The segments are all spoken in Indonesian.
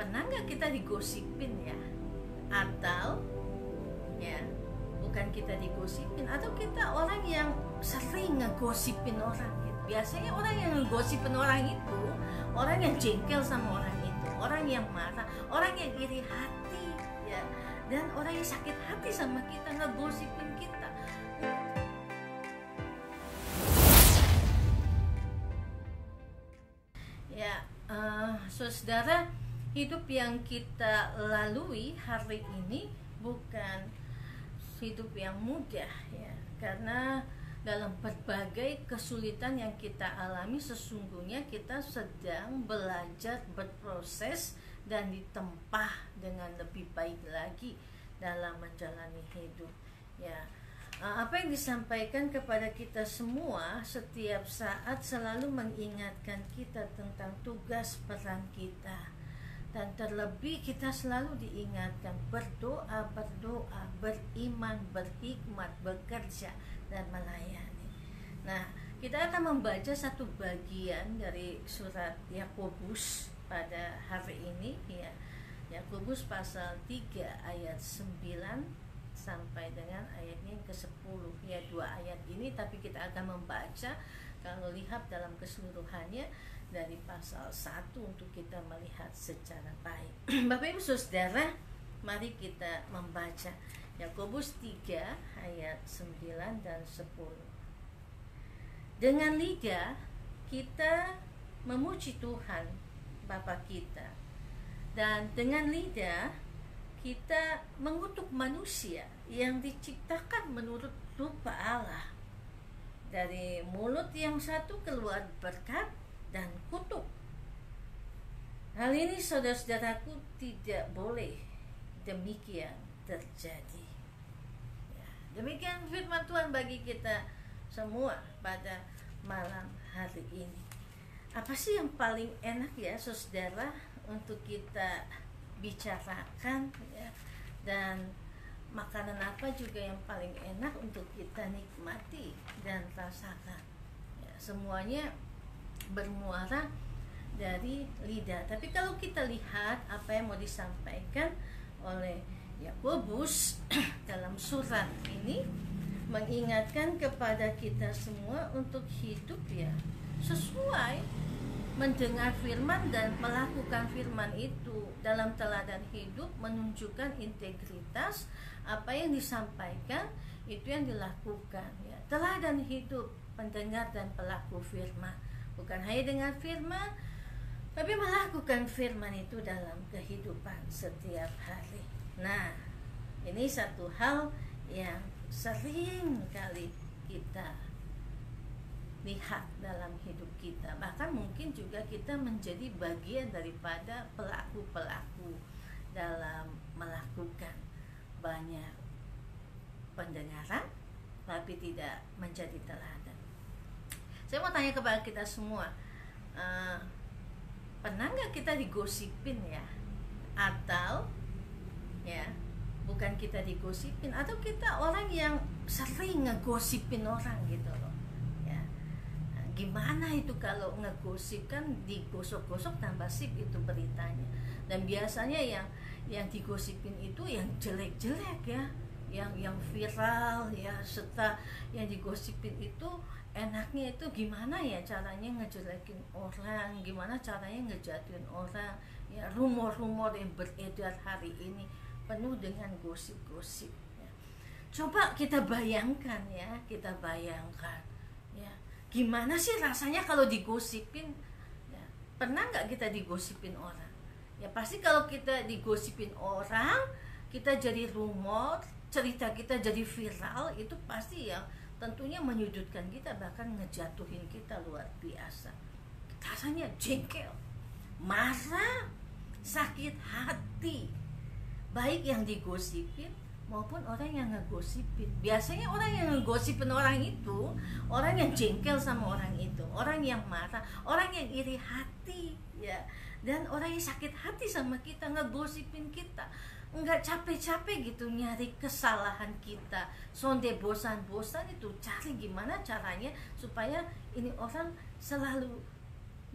Pernah nggak kita digosipin ya? Atau ya, bukan kita digosipin, atau kita orang yang sering ngegosipin orang gitu. Biasanya orang yang ngegosipin orang itu orang yang jengkel sama orang itu, orang yang marah, orang yang iri hati ya, dan orang yang sakit hati sama kita, ngegosipin kita. Ya, saudara, hidup yang kita lalui hari ini bukan hidup yang mudah ya, karena dalam berbagai kesulitan yang kita alami sesungguhnya kita sedang belajar, berproses dan ditempa dengan lebih baik lagi dalam menjalani hidup ya. Apa yang disampaikan kepada kita semua setiap saat selalu mengingatkan kita tentang tugas peran kita, dan terlebih kita selalu diingatkan berdoa, beriman, berhikmat, bekerja, dan melayani. Nah, kita akan membaca satu bagian dari surat Yakobus pada hari ini ya. Yakobus pasal 3 ayat 9 sampai dengan ayatnya yang ke-10 ya, 2 ayat ini, tapi kita akan membaca kalau lihat dalam keseluruhannya dari pasal 1 untuk kita melihat secara baik. Bapak Ibu Saudara, mari kita membaca Yakobus 3 ayat 9 dan 10. Dengan lidah kita memuji Tuhan Bapa kita, dan dengan lidah kita mengutuk manusia yang diciptakan menurut rupa Allah. Dari mulut yang satu keluar berkat dan kutuk. Hal ini saudara-saudaraku tidak boleh demikian terjadi ya, demikian firman Tuhan bagi kita semua pada malam hari ini. Apa sih yang paling enak ya saudara untuk kita bicarakan ya, dan makanan apa juga yang paling enak untuk kita nikmati dan rasakan ya, semuanya bermuara dari lidah. Tapi kalau kita lihat apa yang mau disampaikan oleh Yakobus dalam surat ini, mengingatkan kepada kita semua untuk hidup ya sesuai mendengar firman dan melakukan firman itu. Dalam teladan hidup menunjukkan integritas, apa yang disampaikan itu yang dilakukan ya. Teladan hidup pendengar dan pelaku firman, bukan hanya dengar firman tapi melakukan firman itu dalam kehidupan setiap hari. Nah, ini satu hal yang sering kali kita lihat dalam hidup kita, bahkan mungkin juga kita menjadi bagian daripada pelaku-pelaku dalam melakukan banyak pendengaran tapi tidak menjadi teladan. Saya mau tanya kepada kita semua, pernah nggak kita digosipin ya? Atau ya, bukan kita digosipin, atau kita orang yang sering ngegosipin orang gitu loh. Gimana itu kalau ngegosip, kan digosok-gosok tambah sip itu beritanya. Dan biasanya yang digosipin itu yang jelek-jelek ya, yang viral ya, serta yang digosipin itu enaknya itu gimana ya caranya ngejelekin orang, gimana caranya ngejatuhin orang ya. Rumor-rumor yang beredar hari ini penuh dengan gosip-gosip ya. Coba kita bayangkan ya, ya, gimana sih rasanya kalau digosipin ya? Pernah nggak kita digosipin orang ya? Pasti kalau kita digosipin orang, kita jadi rumor, cerita kita jadi viral, itu pasti ya tentunya menyudutkan kita, bahkan ngejatuhin kita luar biasa. Rasanya jengkel, marah, sakit hati, baik yang digosipin maupun orang yang ngegosipin. Biasanya orang yang ngegosipin orang itu orang yang jengkel sama orang itu, orang yang marah, orang yang iri hati ya, dan orang yang sakit hati sama kita, ngegosipin kita, nggak capek-capek gitu nyari kesalahan kita, sonde bosan-bosan itu cari gimana caranya supaya ini orang selalu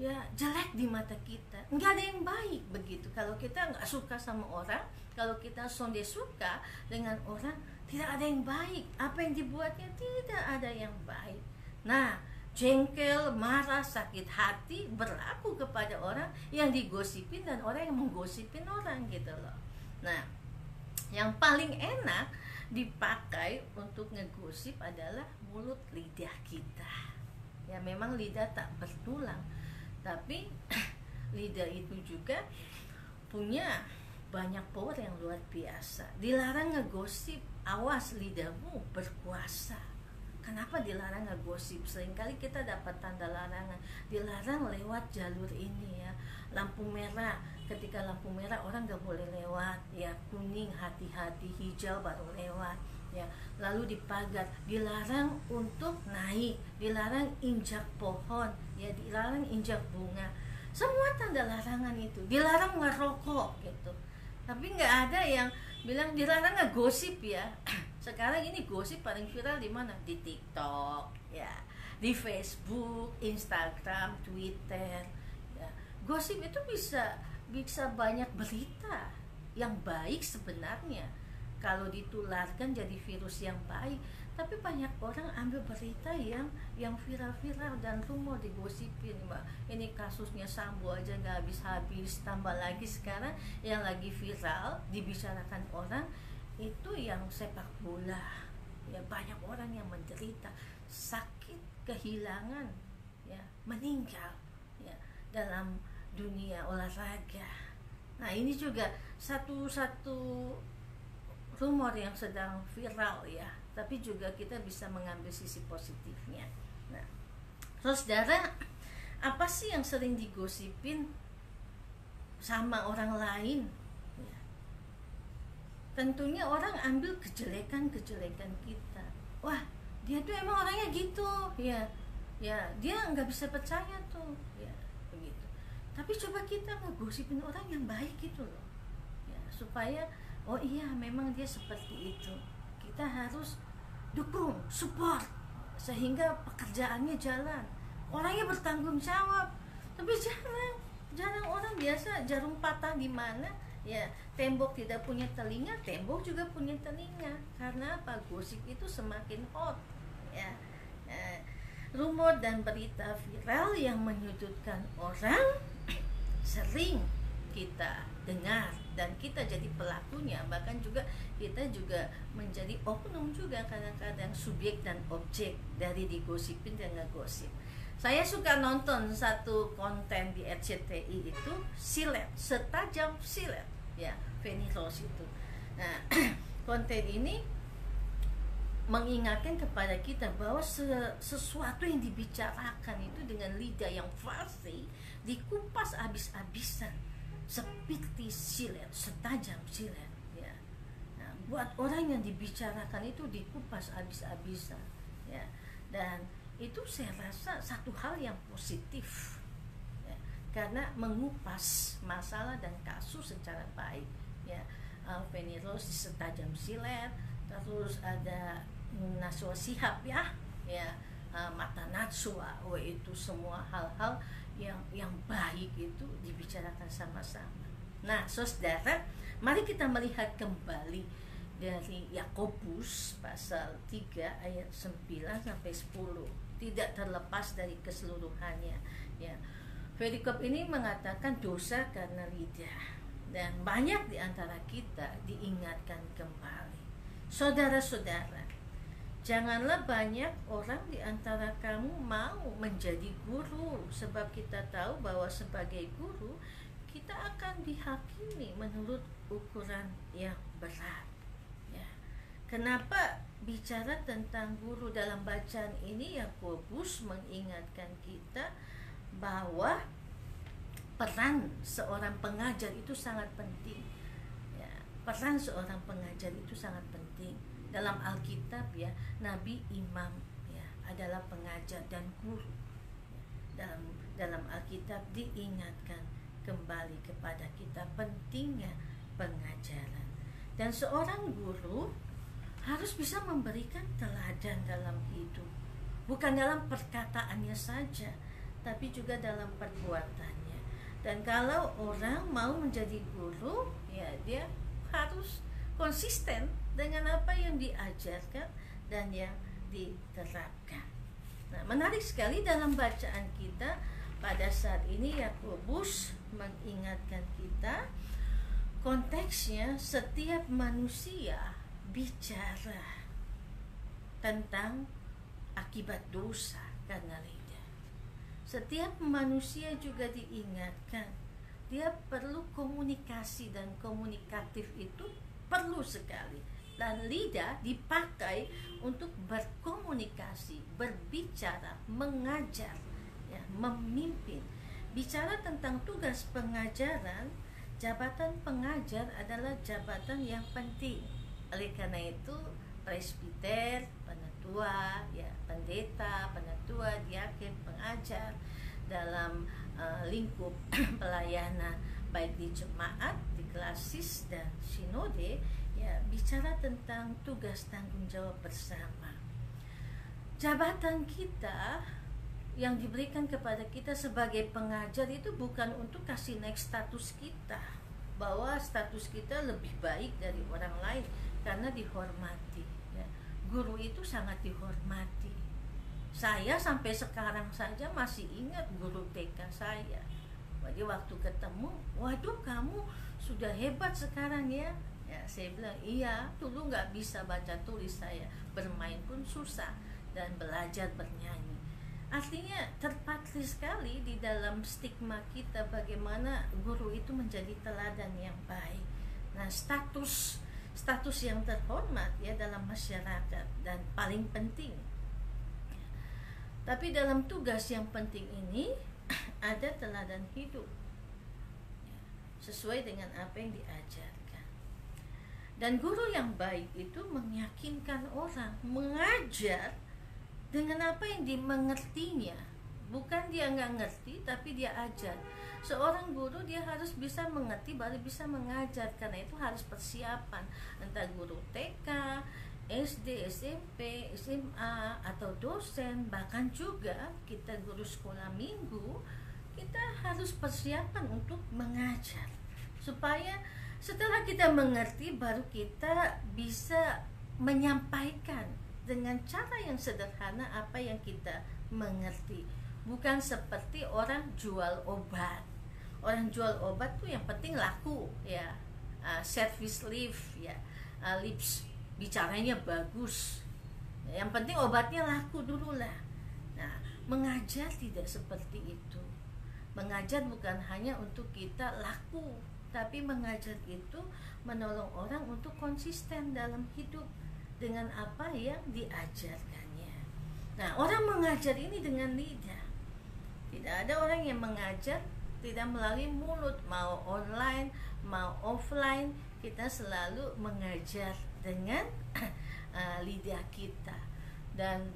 ya jelek di mata kita. Nggak ada yang baik begitu. Kalau kita nggak suka sama orang, kalau kita sonde suka dengan orang, tidak ada yang baik. Apa yang dibuatnya tidak ada yang baik. Nah, jengkel, marah, sakit hati berlaku kepada orang yang digosipin dan orang yang menggosipin orang gitu loh. Nah, yang paling enak dipakai untuk ngegosip adalah mulut lidah kita. Ya memang lidah tak bertulang, tapi lidah itu juga punya banyak power yang luar biasa. Dilarang ngegosip, awas lidahmu berkuasa. Kenapa dilarang ngegosip? Seringkali kita dapat tanda larangan. Dilarang lewat jalur ini ya. Lampu merah, ketika lampu merah orang gak boleh lewat ya. Kuning hati-hati, hijau baru lewat ya. Lalu di pagar dilarang untuk naik, dilarang injak pohon ya, dilarang injak bunga. Semua tanda larangan itu. Dilarang ngerokok gitu. Tapi nggak ada yang bilang dilarang ngegosip ya. Sekarang ini gosip paling viral di mana? Di TikTok ya, di Facebook, Instagram, Twitter ya. Gosip itu bisa banyak berita yang baik sebenarnya kalau ditularkan jadi virus yang baik. Tapi banyak orang ambil berita yang viral-viral dan rumor digosipin, Mbak. Ini kasusnya Sambo aja nggak habis-habis, tambah lagi sekarang yang lagi viral dibicarakan orang itu yang sepak bola. Ya banyak orang yang menderita sakit, kehilangan, ya meninggal ya dalam dunia olahraga. Nah ini juga satu rumor yang sedang viral ya, tapi juga kita bisa mengambil sisi positifnya. Nah, saudara, apa sih yang sering digosipin sama orang lain? Ya. Tentunya orang ambil kejelekan kita. Wah, dia tuh emang orangnya gitu, ya, dia nggak bisa percaya tuh, ya, begitu. Tapi coba kita ngegosipin orang yang baik gitu loh, ya, supaya oh iya memang dia seperti itu. Kita harus dukung, support sehingga pekerjaannya jalan. Orangnya bertanggung jawab. Tapi jarang orang biasa jarum patah di mana? Ya, tembok tidak punya telinga, tembok juga punya telinga. Karena apa? Gosip itu semakin hot. Ya. Rumor dan berita viral yang menyudutkan orang sering kita dengar dan kita jadi pelakunya, bahkan kita juga menjadi oknum juga kadang-kadang subjek dan objek dari digosipin dan ngegosip. Saya suka nonton satu konten di RCTI itu silet, setajam silet ya, Feni Rose itu. Nah konten ini mengingatkan kepada kita bahwa sesuatu yang dibicarakan itu dengan lidah yang fasih dikupas habis-habisan seperti silet, setajam silet ya. Nah, buat orang yang dibicarakan itu dikupas habis-habisan ya. Dan itu saya rasa satu hal yang positif ya, karena mengupas masalah dan kasus secara baik ya. Feni Rose di setajam silet, terus ada Najwa Shihab ya, Mata Najwa. Oh itu semua hal-hal yang baik itu dibicarakan sama-sama. Nah, saudara, mari kita melihat kembali dari Yakobus pasal 3 ayat 9 sampai 10. Tidak terlepas dari keseluruhannya ya. Perikop ini mengatakan dosa karena lidah, dan banyak di antara kita diingatkan kembali. Saudara-saudara, janganlah banyak orang di antara kamu mau menjadi guru, sebab kita tahu bahwa sebagai guru kita akan dihakimi menurut ukuran yang berat. Ya. Kenapa bicara tentang guru dalam bacaan ini? Yakobus mengingatkan kita bahwa peran seorang pengajar itu sangat penting. Ya, peran seorang pengajar itu sangat penting. Dalam Alkitab ya, nabi, imam ya adalah pengajar dan guru. Dalam Alkitab diingatkan kembali kepada kita pentingnya pengajaran. Dan seorang guru harus bisa memberikan teladan dalam hidup, bukan dalam perkataannya saja, tapi juga dalam perbuatannya. Dan kalau orang mau menjadi guru, ya dia harus konsisten dengan apa yang diajarkan dan yang diterapkan. Nah, menarik sekali dalam bacaan kita pada saat ini Yakobus mengingatkan kita konteksnya setiap manusia bicara tentang akibat dosa karena lidah. Setiap manusia juga diingatkan dia perlu komunikasi, dan komunikatif itu perlu sekali. Dan lidah dipakai untuk berkomunikasi, berbicara, mengajar, ya, memimpin. Bicara tentang tugas pengajaran, jabatan pengajar adalah jabatan yang penting. Oleh karena itu, presbiter, penatua, ya, pendeta, penatua, diaken, pengajar dalam lingkup pelayanan baik di jemaat, di klasis dan sinode, ya, bicara tentang tugas tanggung jawab bersama. Jabatan kita yang diberikan kepada kita sebagai pengajar itu bukan untuk kasih naik status kita, bahwa status kita lebih baik dari orang lain karena dihormati, ya. Guru itu sangat dihormati. Saya sampai sekarang saja masih ingat guru TK saya. Jadi waktu ketemu, waduh kamu sudah hebat sekarang ya. Ya, saya bilang iya, dulu nggak bisa baca tulis saya, bermain pun susah, dan belajar bernyanyi. Artinya terpatri sekali di dalam stigma kita bagaimana guru itu menjadi teladan yang baik. Nah, status yang terhormat, ya, dalam masyarakat dan paling penting. Tapi dalam tugas yang penting ini ada teladan hidup, ya, sesuai dengan apa yang diajarkan. Dan guru yang baik itu meyakinkan orang, mengajar dengan apa yang dimengertinya. Bukan dia nggak ngerti, tapi dia ajar. Seorang guru dia harus bisa mengerti baru bisa mengajar. Karena itu harus persiapan. Entah guru TK, SD, SMP, SMA, atau dosen, bahkan juga kita guru sekolah minggu, kita harus persiapan untuk mengajar. Supaya setelah kita mengerti, baru kita bisa menyampaikan dengan cara yang sederhana apa yang kita mengerti. Bukan seperti orang jual obat. Orang jual obat tuh yang penting laku, ya, service lips, ya, lips, bicaranya bagus. Yang penting obatnya laku dulu lah. Nah, mengajar tidak seperti itu. Mengajar bukan hanya untuk kita laku, tapi mengajar itu menolong orang untuk konsisten dalam hidup dengan apa yang diajarkannya. Nah, orang mengajar ini dengan lidah. Tidak ada orang yang mengajar tidak melalui mulut, mau online, mau offline, kita selalu mengajar dengan lidah kita. Dan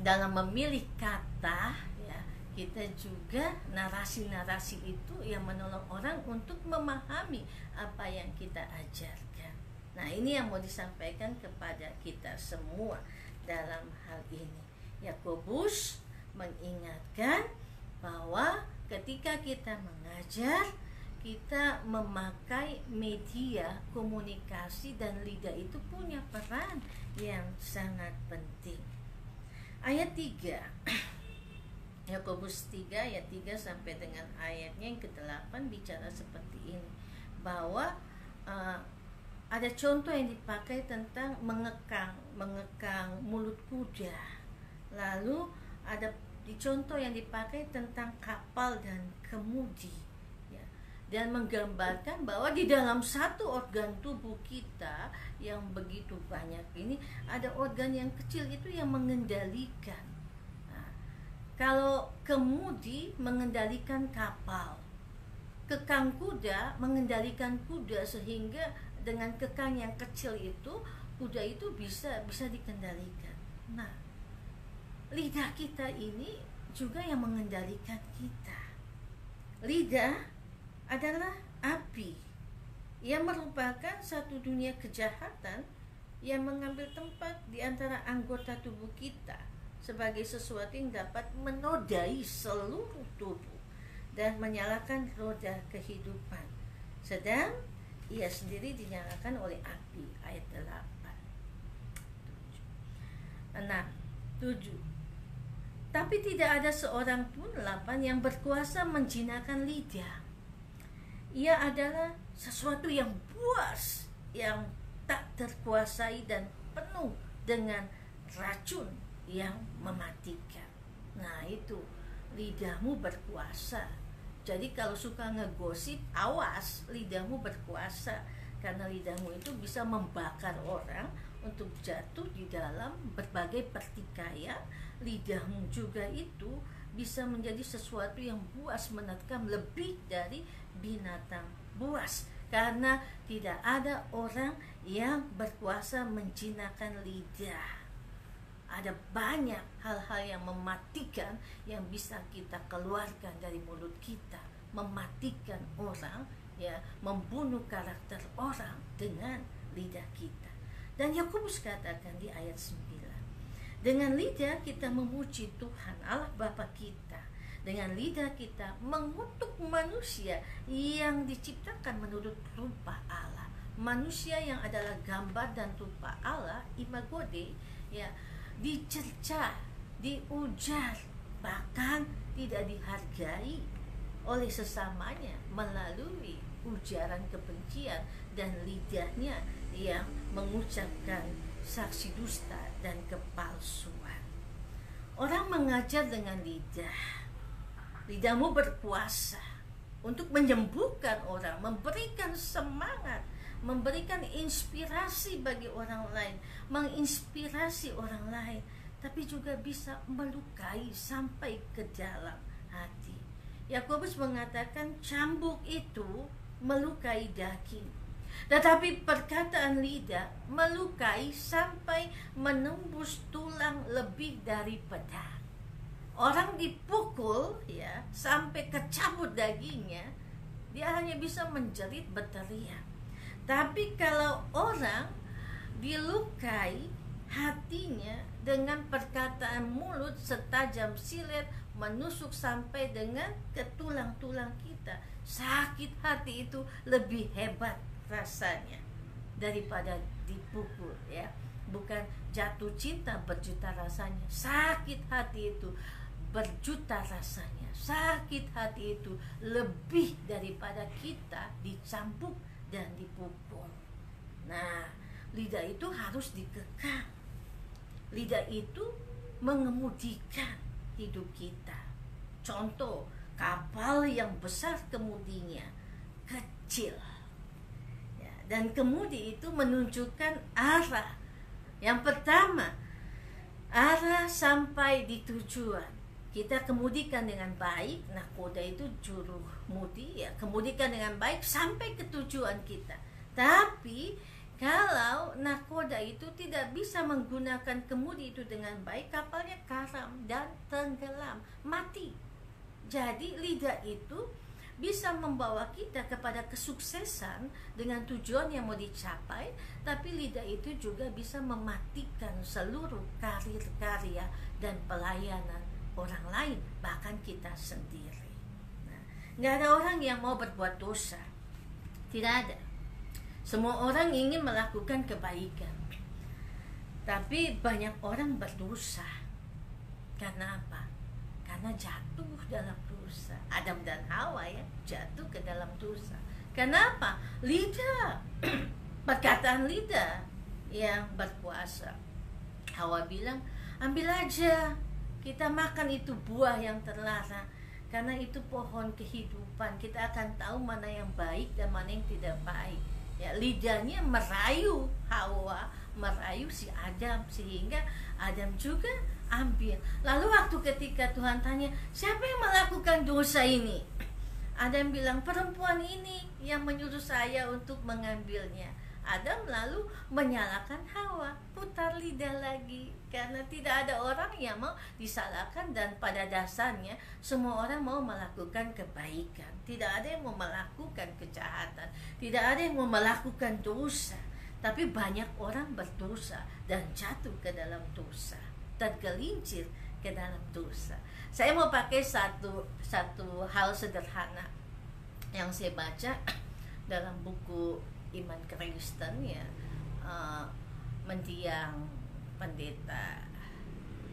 dalam memilih kata, ya, kita juga narasi-narasi itu yang menolong orang untuk memahami apa yang kita ajarkan. Nah, ini yang mau disampaikan kepada kita semua dalam hal ini. Yakobus mengingatkan bahwa ketika kita mengajar, kita memakai media komunikasi dan lidah itu punya peran yang sangat penting. Ayat 3 Yakobus 3 ayat 3 sampai dengan ayatnya yang ke-8 bicara seperti ini, bahwa ada contoh yang dipakai tentang mengekang mulut kuda. Lalu ada contoh yang dipakai tentang kapal dan kemudi, ya, dan menggambarkan bahwa di dalam satu organ tubuh kita yang begitu banyak ini ada organ yang kecil itu yang mengendalikan. Nah, kalau kemudi mengendalikan kapal, kekang kuda mengendalikan kuda, sehingga dengan kekang yang kecil itu kuda itu bisa dikendalikan. Nah, lidah kita ini juga yang mengendalikan kita. Lidah adalah api yang merupakan satu dunia kejahatan yang mengambil tempat di antara anggota tubuh kita, sebagai sesuatu yang dapat menodai seluruh tubuh dan menyalakan roda kehidupan. Sedang ia sendiri dinyalakan oleh api. Ayat 8. 6. 7. Tapi tidak ada seorang pun 8 yang berkuasa menjinakkan lidah. Ia adalah sesuatu yang buas, yang tak terkuasai dan penuh dengan racun yang mematikan. Nah itu, lidahmu berkuasa. Jadi kalau suka ngegosip, awas, lidahmu berkuasa. Karena lidahmu itu bisa membakar orang untuk jatuh di dalam berbagai pertikaian. Lidahmu juga itu bisa menjadi sesuatu yang buas, menerkam lebih dari binatang buas. Karena tidak ada orang yang berkuasa menjinakkan lidah. Ada banyak hal-hal yang mematikan yang bisa kita keluarkan dari mulut kita, mematikan orang, ya, membunuh karakter orang dengan lidah kita. Dan Yakobus katakan di ayat 9, dengan lidah kita memuji Tuhan Allah Bapa kita, dengan lidah kita mengutuk manusia yang diciptakan menurut rupa Allah. Manusia yang adalah gambar dan rupa Allah, imago Dei, ya, dicerca, diujar, bahkan tidak dihargai oleh sesamanya melalui ujaran kebencian dan lidahnya yang mengucapkan saksi dusta dan kepalsuan. Orang mengajar dengan lidah. Lidahmu berkuasa untuk menyembuhkan orang, memberikan semangat, memberikan inspirasi bagi orang lain, menginspirasi orang lain, tapi juga bisa melukai sampai ke dalam hati. Yakobus mengatakan cambuk itu melukai daging, tetapi perkataan lidah melukai sampai menembus tulang lebih dari pedang. Orang dipukul, ya, sampai kecabut dagingnya, dia hanya bisa menjerit, berteriak. Tapi kalau orang dilukai hatinya dengan perkataan mulut setajam silet, menusuk sampai dengan ke tulang-tulang kita, sakit hati itu lebih hebat rasanya daripada dipukul, ya. Bukan jatuh cinta berjuta rasanya, sakit hati itu berjuta rasanya. Sakit hati itu lebih daripada kita dicambuk dan dipukul. Nah, lidah itu harus dikekang. Lidah itu mengemudikan hidup kita. Contoh, kapal yang besar kemudinya kecil, ya, dan kemudi itu menunjukkan arah. Yang pertama, arah sampai di tujuan. Kita kemudikan dengan baik. Nakoda itu juru mudi, ya, kemudikan dengan baik sampai ke tujuan kita. Tapi kalau nakoda itu tidak bisa menggunakan kemudi itu dengan baik, kapalnya karam dan tenggelam, mati. Jadi lidah itu bisa membawa kita kepada kesuksesan dengan tujuan yang mau dicapai, tapi lidah itu juga bisa mematikan seluruh karir, karya, dan pelayanan orang lain, bahkan kita sendiri. Nah, nggak ada orang yang mau berbuat dosa, tidak ada. Semua orang ingin melakukan kebaikan, tapi banyak orang berdosa. Karena apa? Karena jatuh dalam dosa. Adam dan Hawa, ya, jatuh ke dalam dosa. Kenapa? Lidah, perkataan lidah yang berkuasa. Hawa bilang, ambil aja, kita makan itu buah yang terlarang, karena itu pohon kehidupan. Kita akan tahu mana yang baik dan mana yang tidak baik. Ya, lidahnya merayu Hawa, merayu si Adam, sehingga Adam juga ambil. Lalu waktu ketika Tuhan tanya, siapa yang melakukan dosa ini? Adam bilang, perempuan ini yang menyuruh saya untuk mengambilnya. Adam lalu menyalahkan Hawa, putar lidah lagi, karena tidak ada orang yang mau disalahkan, dan pada dasarnya semua orang mau melakukan kebaikan. Tidak ada yang mau melakukan kejahatan, tidak ada yang mau melakukan dosa. Tapi banyak orang berdosa dan jatuh ke dalam dosa. tergelincir ke dalam dosa. Saya mau pakai satu hal sederhana yang saya baca dalam buku Iman Kristen, ya, mendiang pendeta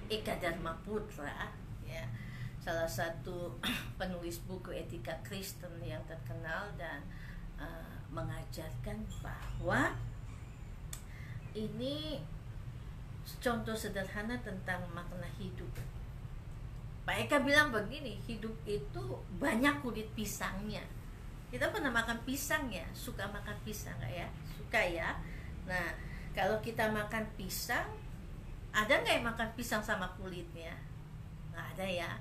Eka Dharma Putra, ya, salah satu penulis buku etika Kristen yang terkenal dan mengajarkan bahwa ini contoh sederhana tentang makna hidup. Pak Eka bilang begini, hidup itu banyak kulit pisangnya. Kita pernah makan pisang ya? Suka makan pisang nggak ya? Suka ya. Nah, kalau kita makan pisang, ada nggak yang makan pisang sama kulitnya? Nggak ada ya.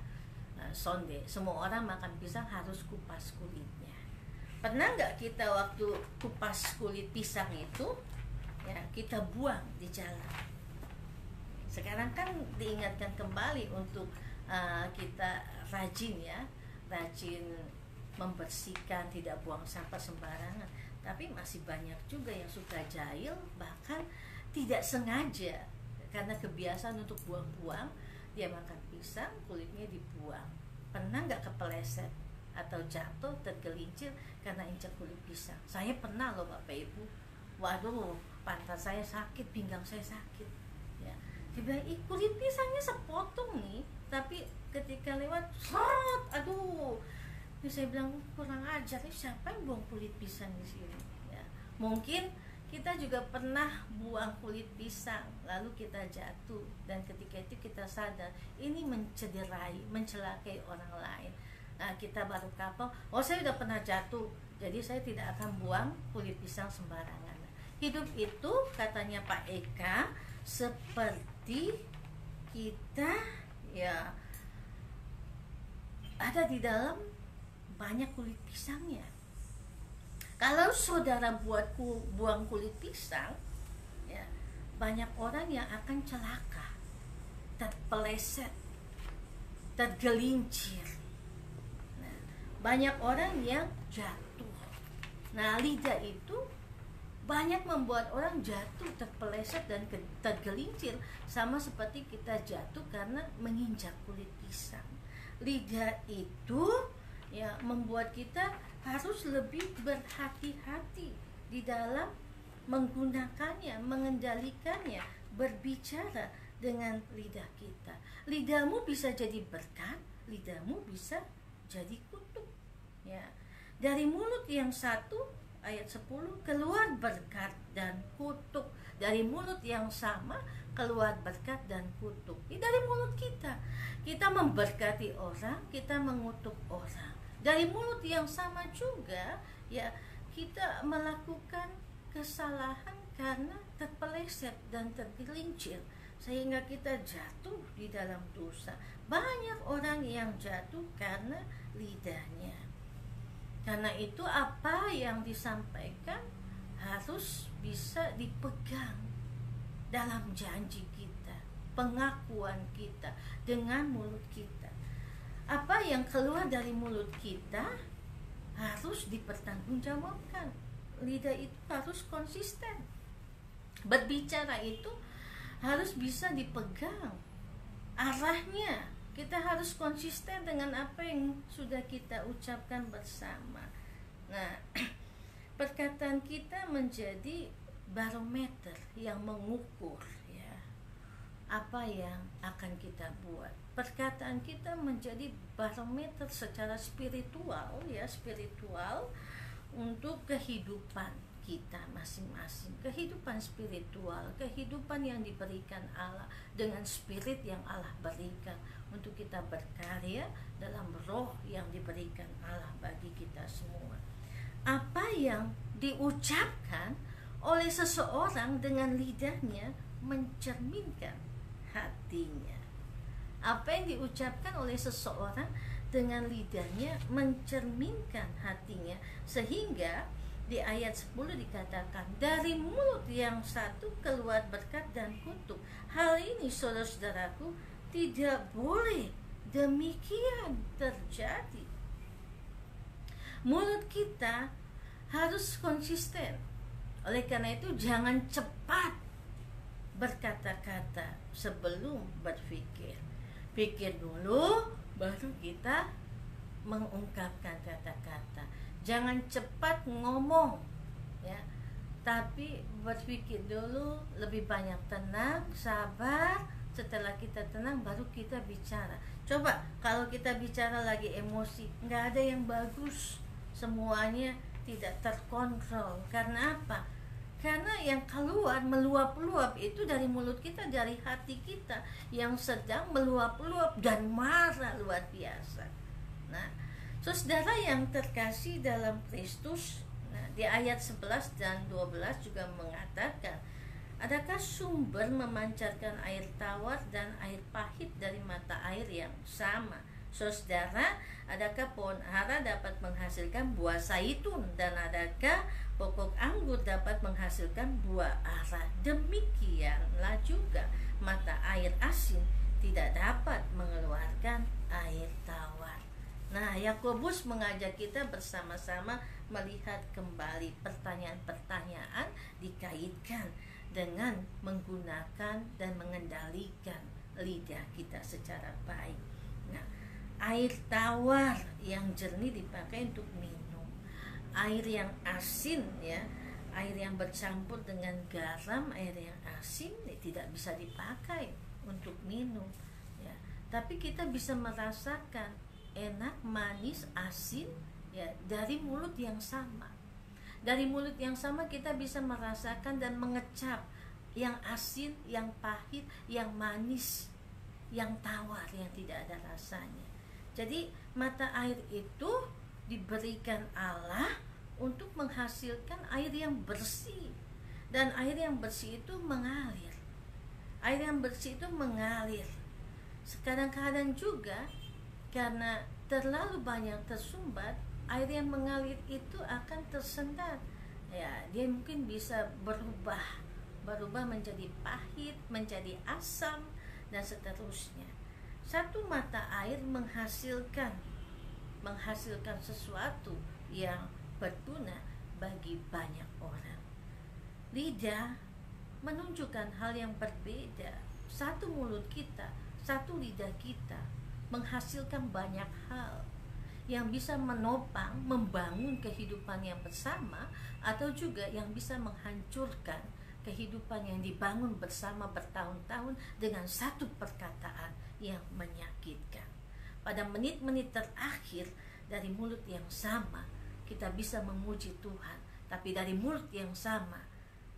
Sonde, semua orang makan pisang harus kupas kulitnya. Pernah nggak kita waktu kupas kulit pisang itu, ya, kita buang di jalan? Sekarang kan diingatkan kembali untuk kita rajin, ya, rajin membersihkan, tidak buang sampah sembarangan. Tapi masih banyak juga yang suka jahil, bahkan tidak sengaja karena kebiasaan untuk buang-buang, dia makan pisang, kulitnya dibuang. Pernah nggak kepeleset atau jatuh, tergelincir karena injak kulit pisang? Saya pernah loh Bapak Ibu. Waduh, pantat saya sakit, pinggang saya sakit, ya. Dia bilang, kulit pisangnya sepotong nih, tapi ketika lewat, aduh. Terus saya bilang, kurang ajar, siapa yang buang kulit pisang di sini? Ya, mungkin kita juga pernah buang kulit pisang, lalu kita jatuh, dan ketika itu kita sadar ini mencederai, mencelakai orang lain. Nah, kita baru kapal, saya udah pernah jatuh, jadi saya tidak akan buang kulit pisang sembarangan. Hidup itu, katanya Pak Eka, seperti kita, ya, ada di dalam banyak kulit pisangnya. Kalau saudara buang kulit pisang, ya, banyak orang yang akan celaka, terpeleset, tergelincir. Nah, banyak orang yang jatuh. Nah, lidah itu banyak membuat orang jatuh, terpeleset, dan tergelincir, sama seperti kita jatuh karena menginjak kulit pisang. Lidah itu, ya, membuat kita harus lebih berhati-hati di dalam menggunakannya, mengendalikannya, berbicara dengan lidah kita. Lidahmu bisa jadi berkat, lidahmu bisa jadi kutuk, ya. Dari mulut yang satu, ayat 10, keluar berkat dan kutuk. Dari mulut yang sama keluar berkat dan kutuk. Dari mulut kita memberkati orang, kita mengutuk orang. Dari mulut yang sama juga, ya, kita melakukan kesalahan karena terpeleset dan tergelincir sehingga kita jatuh di dalam dosa. Banyak orang yang jatuh karena lidahnya. Karena itu apa yang disampaikan harus bisa dipegang dalam janji kita, pengakuan kita dengan mulut kita. Apa yang keluar dari mulut kita harus dipertanggungjawabkan. Lidah itu harus konsisten. Berbicara itu harus bisa dipegang. Arahnya, kita harus konsisten dengan apa yang sudah kita ucapkan bersama. Nah, perkataan kita menjadi barometer yang mengukur, ya, apa yang akan kita buat. Perkataan kita menjadi barometer secara spiritual, ya, spiritual untuk kehidupan kita masing-masing, kehidupan spiritual, kehidupan yang diberikan Allah dengan spirit yang Allah berikan untuk kita berkarya dalam roh yang diberikan Allah bagi kita semua. Apa yang diucapkan oleh seseorang dengan lidahnya mencerminkan hatinya. Apa yang diucapkan oleh seseorang dengan lidahnya mencerminkan hatinya, sehingga di ayat 10 dikatakan, dari mulut yang satu keluar berkat dan kutuk. Hal ini, saudara-saudaraku, tidak boleh demikian terjadi. Mulut kita harus konsisten. Oleh karena itu, jangan cepat berkata-kata sebelum berpikir. Pikir dulu, baru kita mengungkapkan kata-kata. Jangan cepat ngomong, ya, tapi berpikir dulu, lebih banyak tenang, sabar. Setelah kita tenang, baru kita bicara. Coba kalau kita bicara lagi emosi, nggak ada yang bagus, semuanya tidak terkontrol. Karena apa? Karena yang keluar meluap-luap itu dari mulut kita, dari hati kita yang sedang meluap-luap dan marah luar biasa. Nah, saudara yang terkasih dalam Kristus, nah, di ayat 11 dan 12 juga mengatakan, adakah sumber memancarkan air tawar dan air pahit dari mata air yang sama? Saudara, adakah pohon ara dapat menghasilkan buah zaitun, dan adakah pokok anggur dapat menghasilkan buah ara? Demikianlah juga mata air asin tidak dapat mengeluarkan air tawar. Nah, Yakobus mengajak kita bersama-sama melihat kembali pertanyaan-pertanyaan dikaitkan dengan menggunakan dan mengendalikan lidah kita secara baik. Nah, air tawar yang jernih dipakai untuk minum. Air yang asin, ya, air yang bercampur dengan garam, air yang asin tidak bisa dipakai untuk minum, ya. Tapi kita bisa merasakan enak, manis, asin, ya, dari mulut yang sama. Dari mulut yang sama kita bisa merasakan dan mengecap yang asin, yang pahit, yang manis, yang tawar, yang tidak ada rasanya. Jadi mata air itu diberikan Allah untuk menghasilkan air yang bersih. Dan air yang bersih itu mengalir. Air yang bersih itu mengalir. Kadang-kadang juga karena terlalu banyak tersumbat, air yang mengalir itu akan tersendat. Ya, dia mungkin bisa berubah menjadi pahit, menjadi asam, dan seterusnya. Satu mata air menghasilkan sesuatu yang berguna bagi banyak orang. Lidah menunjukkan hal yang berbeda. Satu mulut kita, satu lidah kita menghasilkan banyak hal yang bisa menopang, membangun kehidupan yang bersama, atau juga yang bisa menghancurkan kehidupan yang dibangun bersama bertahun-tahun dengan satu perkataan yang menyakitkan. Pada menit-menit terakhir, dari mulut yang sama kita bisa memuji Tuhan, tapi dari mulut yang sama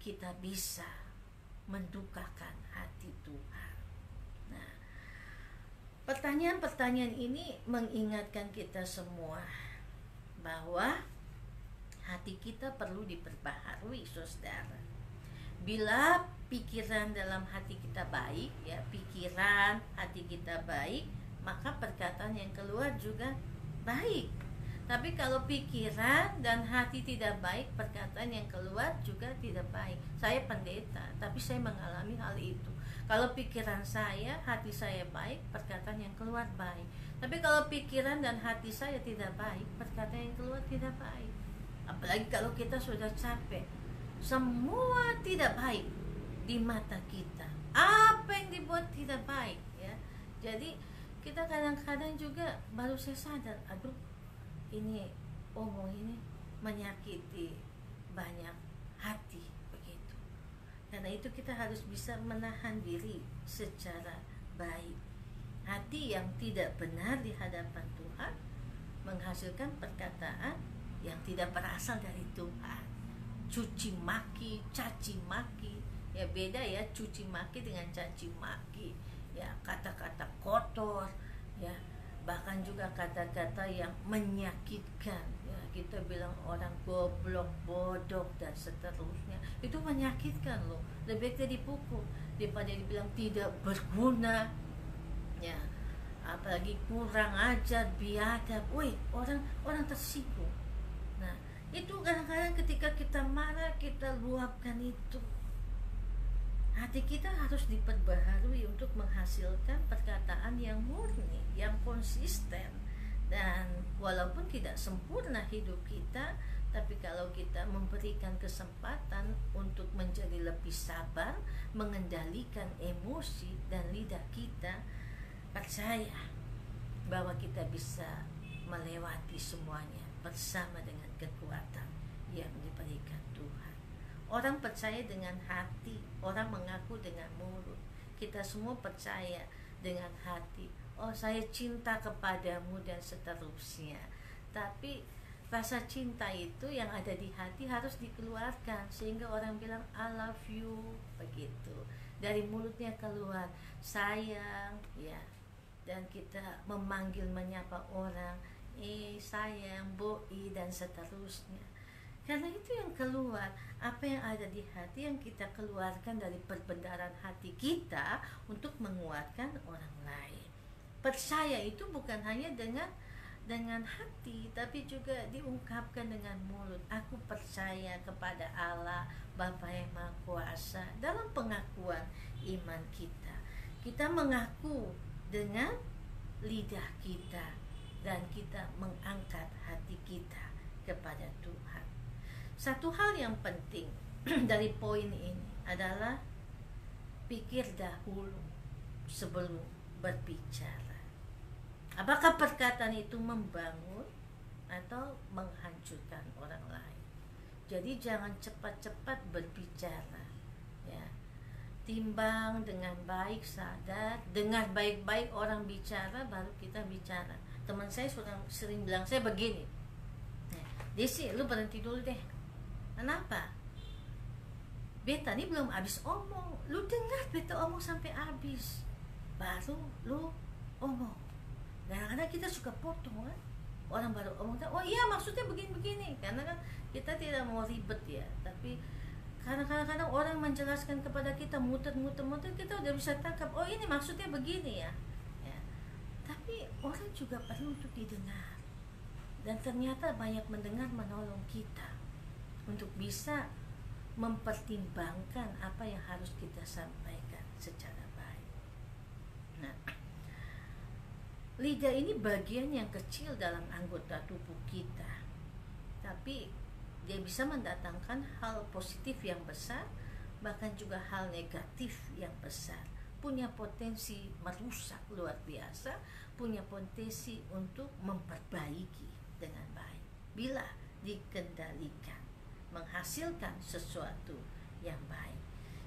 kita bisa mendukakan hati Tuhan. Nah, pertanyaan-pertanyaan ini mengingatkan kita semua bahwa hati kita perlu diperbaharui, saudara. Bila pikiran dalam hati kita baik, ya, pikiran hati kita baik, maka perkataan yang keluar juga baik. Tapi kalau pikiran dan hati tidak baik, perkataan yang keluar juga tidak baik. Saya pendeta, tapi saya mengalami hal itu. Kalau pikiran saya, hati saya baik, perkataan yang keluar baik. Tapi kalau pikiran dan hati saya tidak baik, perkataan yang keluar tidak baik. Apalagi kalau kita sudah capek, semua tidak baik di mata kita. Apa yang dibuat tidak baik, ya. Jadi kita kadang-kadang juga baru saya sadar, aduh, ini omong ini menyakiti banyak hati, begitu. Karena itu kita harus bisa menahan diri secara baik. Hati yang tidak benar di hadapan Tuhan menghasilkan perkataan yang tidak berasal dari Tuhan. Cuci maki, caci maki, ya beda ya, cuci maki dengan caci maki, ya, kata-kata kotor, ya, bahkan juga kata-kata yang menyakitkan, ya, kita bilang orang goblok, bodoh, dan seterusnya. Itu menyakitkan loh. Lebih baik dipukul daripada dibilang tidak berguna, ya, apalagi kurang ajar, biadab. Wih, orang tersinggung. Nah, itu kadang-kadang ketika kita marah, kita luapkan itu. Hati kita harus diperbaharui untuk menghasilkan perkataan yang murni, yang konsisten. Dan walaupun tidak sempurna hidup kita, Tapi kalau kita memberikan kesempatan untuk menjadi lebih sabar, mengendalikan emosi dan lidah kita, percaya bahwa kita bisa melewati semuanya bersama dengan kekuatan yang diberikan Tuhan. Orang percaya dengan hati, orang mengaku dengan mulut. Kita semua percaya dengan hati, oh saya cinta kepadamu dan seterusnya. Tapi rasa cinta itu yang ada di hati harus dikeluarkan, sehingga orang bilang I love you, begitu. Dari mulutnya keluar sayang, ya. Dan kita memanggil, menyapa orang, sayang, boi, dan seterusnya. Karena itu yang keluar, apa yang ada di hati yang kita keluarkan dari perbendaharaan hati kita untuk menguatkan orang lain. Percaya itu bukan hanya dengan hati, tapi juga diungkapkan dengan mulut. Aku percaya kepada Allah Bapa yang Maha Kuasa. Dalam pengakuan iman kita, kita mengaku dengan lidah kita, dan kita mengangkat hati kita kepada Tuhan. Satu hal yang penting dari poin ini adalah pikir dahulu sebelum berbicara. Apakah perkataan itu membangun atau menghancurkan orang lain? Jadi jangan cepat-cepat berbicara, ya. Timbang dengan baik, sadar, dengar baik-baik orang bicara, baru kita bicara. Teman saya sering bilang saya begini, Desi, lu berhenti dulu deh. Kenapa? Beta ini belum habis omong. Lu dengar beta omong sampai habis, baru lu omong. Kadang-kadang kita suka potong kan, orang baru omong, oh iya maksudnya begini-begini, karena kan kita tidak mau ribet ya. Tapi karena kadang-kadang orang menjelaskan kepada kita, muter-muter, kita udah bisa tangkap, oh ini maksudnya begini ya. Tapi orang juga perlu untuk didengar, dan ternyata banyak mendengar menolong kita untuk bisa mempertimbangkan apa yang harus kita sampaikan secara baik. Nah, lidah ini bagian yang kecil dalam anggota tubuh kita, tapi dia bisa mendatangkan hal positif yang besar, bahkan juga hal negatif yang besar. Punya potensi merusak luar biasa, punya potensi untuk memperbaiki dengan baik bila dikendalikan, menghasilkan sesuatu yang baik.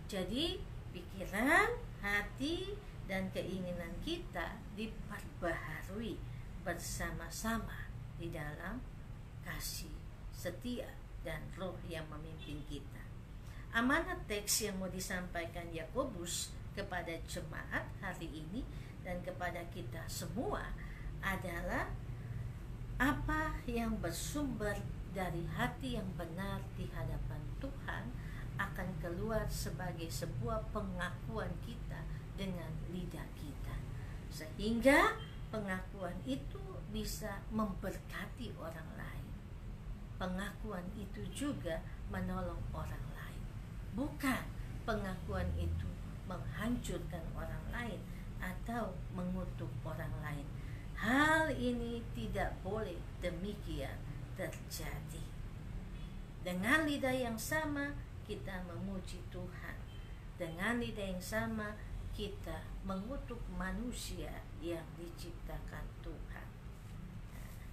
Jadi pikiran, hati, dan keinginan kita diperbaharui bersama-sama di dalam kasih setia dan roh yang memimpin kita. Amanat teks yang mau disampaikan Yakobus kepada jemaat hari ini dan kepada kita semua adalah apa yang bersumber dari hati yang benar di hadapan Tuhan akan keluar sebagai sebuah pengakuan kita dengan lidah kita, sehingga pengakuan itu bisa memberkati orang lain. Pengakuan itu juga menolong orang lain, bukan pengakuan itu menghancurkan orang lain atau mengutuk orang lain. Hal ini tidak boleh demikian terjadi. Dengan lidah yang sama kita memuji Tuhan, dengan lidah yang sama kita mengutuk manusia yang diciptakan Tuhan.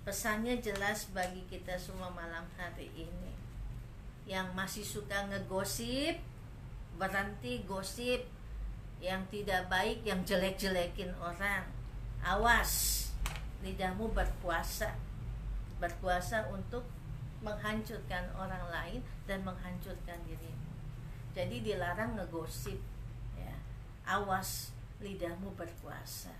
Pesannya jelas bagi kita semua malam hari ini. Yang masih suka ngegosip, berhenti gosip. Yang tidak baik, yang jelek-jelekin orang, awas, lidahmu berkuasa untuk menghancurkan orang lain dan menghancurkan dirimu. Jadi dilarang ngegosip, ya. Awas, lidahmu berkuasa.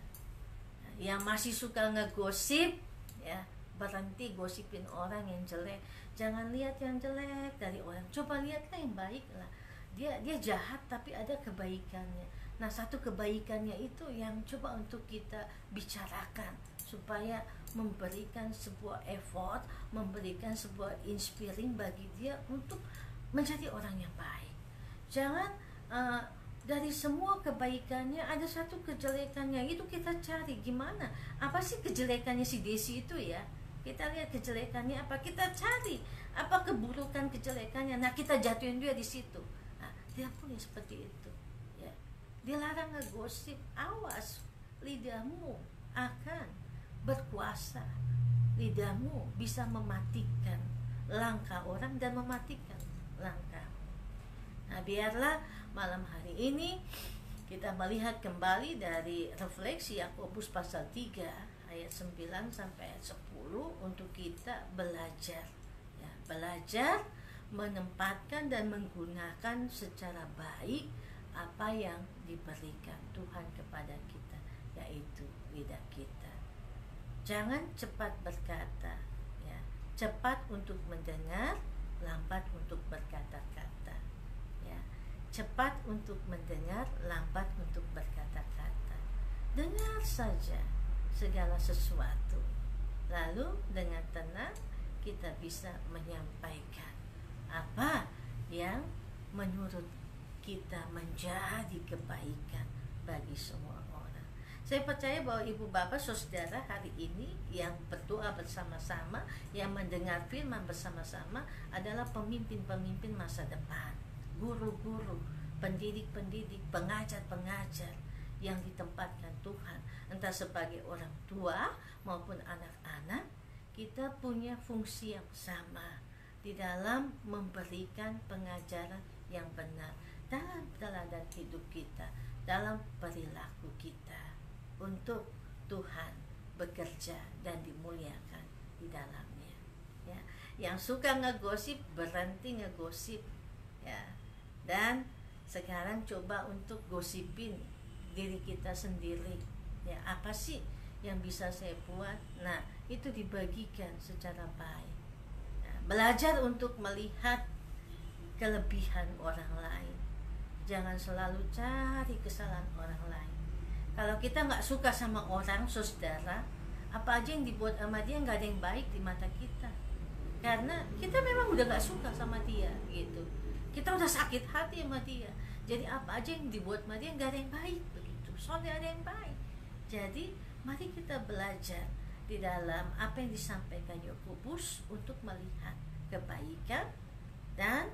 Yang masih suka ngegosip, ya, berhenti gosipin orang yang jelek. Jangan lihat yang jelek dari orang, coba lihatlah yang baik lah. Dia jahat tapi ada kebaikannya. Nah, satu kebaikannya itu yang coba untuk kita bicarakan, supaya memberikan sebuah effort, memberikan sebuah inspiring bagi dia untuk menjadi orang yang baik. Jangan dari semua kebaikannya ada satu kejelekannya, itu kita cari gimana, apa sih kejelekannya si Desi itu ya. Kita lihat kejelekannya apa, kita cari apa keburukan kejelekannya, nah kita jatuhin dia di situ. Nah, dia punya seperti itu ya. Dilarang ngegosip. Awas, lidahmu akan berkuasa. Lidahmu bisa mematikan langkah orang dan mematikan langkah. Nah, biarlah malam hari ini kita melihat kembali dari refleksi Yakobus pasal 3 ayat 9 sampai ayat 10 untuk kita belajar ya, belajar menempatkan dan menggunakan secara baik apa yang diberikan Tuhan kepada kita, yaitu lidah kita. Jangan cepat berkata ya, cepat untuk mendengar, lambat untuk berkata-kata ya. Cepat untuk mendengar, lambat untuk berkata-kata. Dengar saja segala sesuatu, lalu dengan tenang kita bisa menyampaikan apa yang menurut kita menjadi kebaikan bagi semua orang. Saya percaya bahwa ibu bapak saudara hari ini yang berdoa bersama-sama, yang mendengar firman bersama-sama adalah pemimpin-pemimpin masa depan, guru-guru, pendidik-pendidik, pengajar-pengajar yang ditempatkan Tuhan, entah sebagai orang tua maupun anak-anak. Kita punya fungsi yang sama di dalam memberikan pengajaran yang benar dalam teladan hidup kita, dalam perilaku kita, untuk Tuhan bekerja dan dimuliakan di dalamnya ya. Yang suka ngegosip, berhenti ngegosip ya. Dan sekarang coba untuk gosipin diri kita sendiri ya. Apa sih yang bisa saya buat? Nah, itu dibagikan secara baik. Nah, belajar untuk melihat kelebihan orang lain, jangan selalu cari kesalahan orang lain. Kalau kita nggak suka sama orang, saudara, apa aja yang dibuat sama dia nggak ada yang baik di mata kita, karena kita memang udah nggak suka sama dia gitu. Kita udah sakit hati sama dia, jadi apa aja yang dibuat sama dia nggak ada yang baik begitu. Soalnya ada yang baik. Jadi mari kita belajar di dalam apa yang disampaikan Yakobus untuk melihat kebaikan dan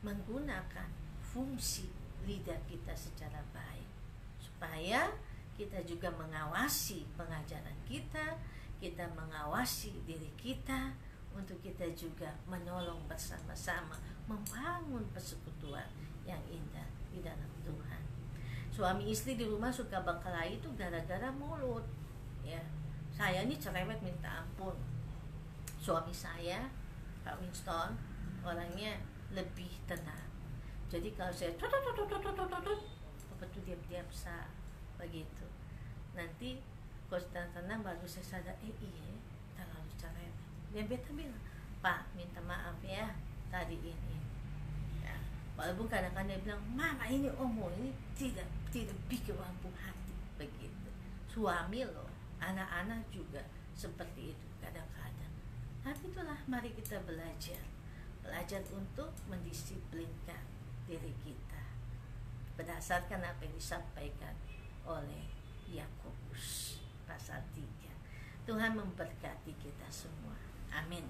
menggunakan fungsi lidah kita secara baik, supaya kita juga mengawasi pengajaran kita, kita mengawasi diri kita, untuk kita juga menolong bersama-sama membangun persekutuan yang indah di dalam Tuhan. Suami istri di rumah suka berkelahi itu gara-gara mulut ya. Saya ini cerewet minta ampun. Suami saya, Pak Winston, orangnya lebih tenang. Jadi kalau saya betul diam-diam sah begitu. Nanti kalau tenang baru saya sadar, iya terlalu cerewet. Dia beta bilang, Pak minta maaf ya tadi ini ya. Walaupun kadang-kadang dia bilang, Mama ini ini tidak bikin lampu hati begitu. Suami loh, anak-anak juga seperti itu kadang-kadang. Tapi itulah, mari kita belajar untuk mendisiplinkan diri kita berdasarkan apa yang disampaikan oleh Yakobus pasal 3. Tuhan memberkati kita semua. Amin.